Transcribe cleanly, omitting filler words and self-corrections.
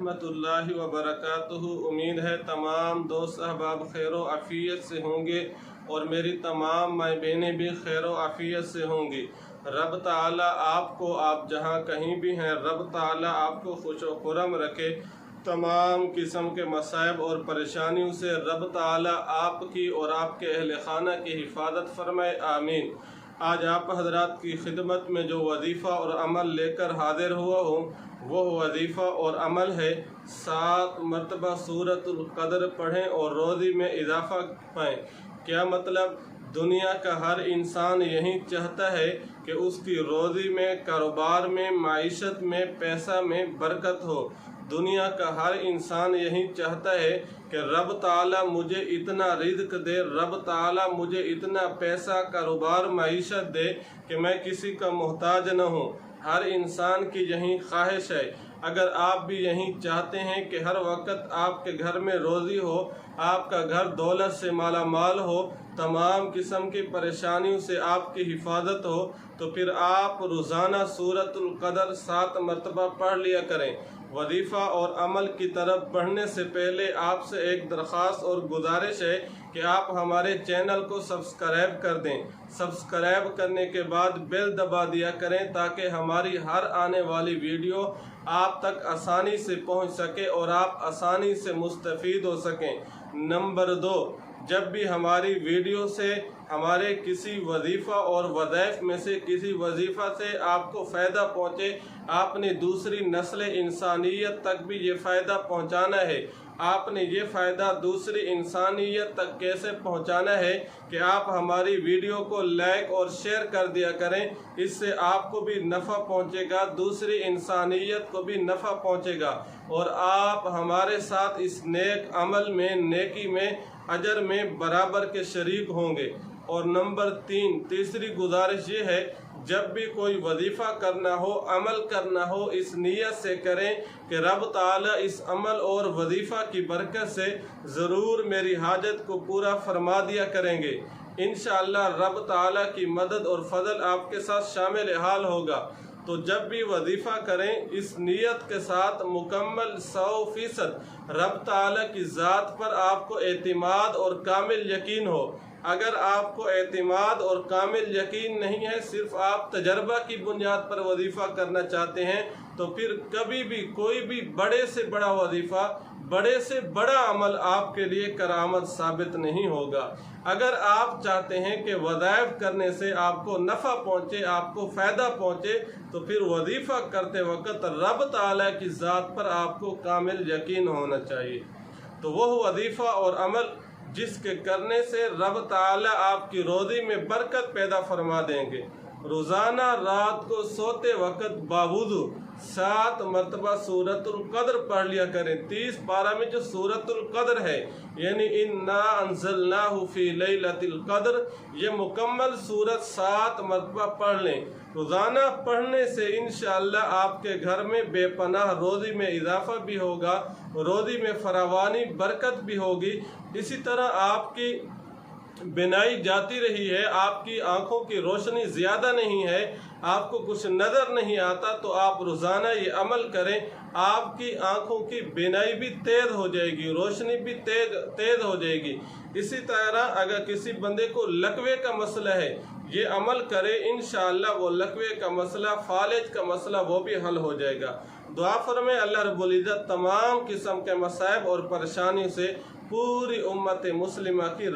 रहमतुल्लाह व बरकातुहू। उम्मीद है तमाम दोस्त अहबाब खैर व आफियत से होंगे और मेरी तमाम माँ बहनें भी खैर व आफियत से होंगी। रब ताला आपको, आप जहाँ कहीं भी हैं, रब ताला आपको खुश व खुरम रखे। तमाम किस्म के मसाइब और परेशानियों से रब ताला आपकी और आपके अहल खाना की हिफाजत फरमाए, आमीन। आज आप हजरात की खिदमत में जो वजीफ़ा और अमल लेकर हाजिर हुआ हूँ, वो वजीफ़ा और अमल है 7 मरतबा सूरतुल क़द्र पढ़ें और रोज़ी में इजाफ़ा पाएँ। क्या मतलब? दुनिया का हर इंसान यही चाहता है कि उसकी रोज़ी में, कारोबार में, माइशत में, पैसा में बरकत हो। दुनिया का हर इंसान यही चाहता है कि रब ताला मुझे इतना रिज़्क़ दे, रब ताला मुझे इतना पैसा, कारोबार, माइशत दे कि मैं किसी का मोहताज न हूँ। हर इंसान की यही ख्वाहिश है। अगर आप भी यही चाहते हैं कि हर वक्त आपके घर में रोज़ी हो, आपका घर दौलत से माला माल हो, तमाम किस्म की परेशानियों से आपकी हिफाजत हो, तो फिर आप रोज़ाना सूरतुल क़द्र 7 मरतबा पढ़ लिया करें। वजीफ़ा और अमल की तरफ बढ़ने से पहले आपसे एक दरख्वास्त और गुजारिश है कि आप हमारे चैनल को सब्सक्राइब कर दें। सब्सक्राइब करने के बाद बेल दबा दिया करें ताकि हमारी हर आने वाली वीडियो आप तक आसानी से पहुंच सके और आप आसानी से मुस्तफ़ीद हो सकें। नंबर 2, जब भी हमारी वीडियो से, हमारे किसी वजीफ़ा और वज़ाइफ में से किसी वजीफ़ा से आपको फ़ायदा पहुँचे, आपने दूसरी नस्ल इंसानियत तक भी ये फ़ायदा पहुँचाना है। आपने ये फ़ायदा दूसरी इंसानियत तक कैसे पहुँचाना है कि आप हमारी वीडियो को लाइक और शेयर कर दिया करें। इससे आपको भी नफ़ा पहुँचेगा, दूसरी इंसानियत को भी नफ़ा पहुँचेगा और आप हमारे साथ इस नेक अमल में, नेकी में, अजर में बराबर के शरीक होंगे। और नंबर 3, तीसरी गुजारिश ये है, जब भी कोई वजीफ़ा करना हो, अमल करना हो, इस नीयत से करें कि रब ताला इस अमल और वजीफ़ा की बरकत से ज़रूर मेरी हाजत को पूरा फरमा दिया करेंगे। इंशाअल्लाह रब ताला की मदद और फजल आपके साथ शामिल हाल होगा। तो जब भी वजीफ़ा करें इस नीयत के साथ, मुकम्मल 100% रब ताला की ज़ात पर आपको एतिमाद और कामिल यकीन हो। अगर आपको एतिमाद और कामिल यकीन नहीं है, सिर्फ आप तजर्बा की बुनियाद पर वजीफ़ा करना चाहते हैं, तो फिर कभी भी कोई भी बड़े से बड़ा वजीफ़ा, बड़े से बड़ा अमल आपके लिए करामत साबित नहीं होगा। अगर आप चाहते हैं कि वज़ाइफ करने से आपको नफ़ा पहुँचे, आपको फ़ायदा पहुँचे, तो फिर वजीफ़ा करते वक्त रब ताला की ज़ात पर आपको कामिल यकीन होना चाहिए। तो वह वजीफ़ा और अमल जिसके करने से रब ताला आपकी रोज़ी में बरकत पैदा फरमा देंगे। रोज़ाना रात को सोते वक्त बावुज़ू 7 मरतबा सूरतुल क़द्र पढ़ लिया करें। 30 पारा में जो सूरतुल क़द्र है, यानी इन्ना अंज़लनाहु फ़ी लैलतिल क़द्र, ये मुकम्मल सूरत 7 मरतबा पढ़ लें। रोज़ाना पढ़ने से इंशाअल्लाह आपके घर में बेपनाह रोज़ी में इजाफ़ा भी होगा, रोज़ी में फरावानी, बरकत भी होगी। इसी तरह आपकी बिनाई जाती रही है, आपकी आंखों की रोशनी ज़्यादा नहीं है, आपको कुछ नज़र नहीं आता, तो आप रोज़ाना ये अमल करें, आपकी आंखों की बिनाई भी तेज़ हो जाएगी, रोशनी भी तेज़ हो जाएगी। इसी तरह अगर किसी बंदे को लकवे का मसला है, ये अमल करे, इंशाअल्लाह वो लकवे का मसला, फालिज का मसला, वो भी हल हो जाएगा। दुआ फरमाएं अल्लाह रब्बुल इज़्ज़त तमाम किस्म के मसाइब और परेशानियों से पूरी उम्मत मुस्लिमा की